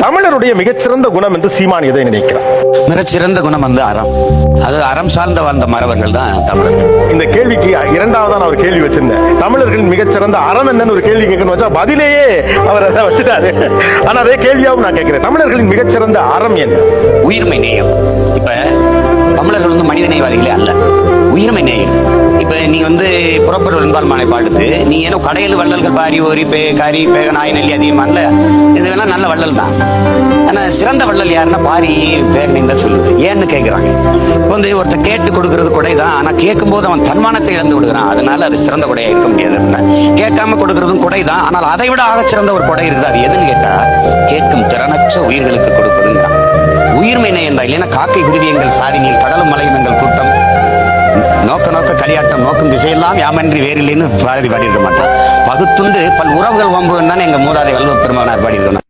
தமிழருடைய மிகச்சிறந்த குணம் என்று சீமான் எதை நினைக்கிறார்? மிகச்சிறந்த குணம் வந்து அறம். அது அறம் சார்ந்த வாழ்ந்த மறவர்கள் தான் தமிழர்கள். இந்த கேள்விக்கு இரண்டாவதான் அவர் கேள்வி வச்சிருந்தேன். தமிழர்களின் மிகச்சிறந்த அறம் என்னன்னு ஒரு கேள்வி கேட்கணும் வச்சா பதிலேயே அவர் அதை வச்சுட்டாரு. ஆனா அதே கேள்வியாவும் நான் கேட்கிறேன், தமிழர்களின் மிகச்சிறந்த அறம் என்ன? உயிர்மை நேயம். இப்ப தமிழர்கள் வந்து மனித நேயவாதிகளே அல்ல, உயிர்மை நேயம். இப்ப நீ வந்து புறப்பொருள் என்பால்மானை பாடுத்து நீ ஏதோ கடையில் வள்ளல்கள் பாரி ஓரி பே காரி பே நாய் நெல்லி அதிகமா இல்ல, இது வேணா நல்ல வள்ளல் தான். ஆனா சிறந்த வள்ளல் யாருன்னா பாரி பேகனையும் தான் சொல்லுது. ஏன்னு கேட்கிறாங்க. வந்து ஒருத்தர் கேட்டு கொடுக்கறது கொடை தான், ஆனா கேட்கும் போது அவன் தன்மானத்தை இழந்து விடுகிறான். அதனால அது சிறந்த கொடையா இருக்க முடியாது. கேட்காம கொடுக்கறதும் கொடை தான், ஆனால் அதை விட ஆக சிறந்த ஒரு கொடை இருக்குது. அது எதுன்னு கேட்டா கேட்கும் திறனற்ற உயிர்களுக்கு கொடுப்பதுங்கிறான். உயிர்மை நேயம் தான். இல்லைன்னா காக்கை குருவி எங்கள் சாதினில் கடலும் மலையும் எங்கள் கூட்டம், நோக்க நோக்க களியாட்டம் நோக்கும் திசையெல்லாம் யாமன்றி வேறில்லைன்னு பாரதி பாடியிருக்க மாட்டான். பகுத்துண்டு பல் உறவுகள் வம்புன்னு தானே எங்க மூதாதை வல்லுவ பெருமானார் பாடியிருக்கணும்.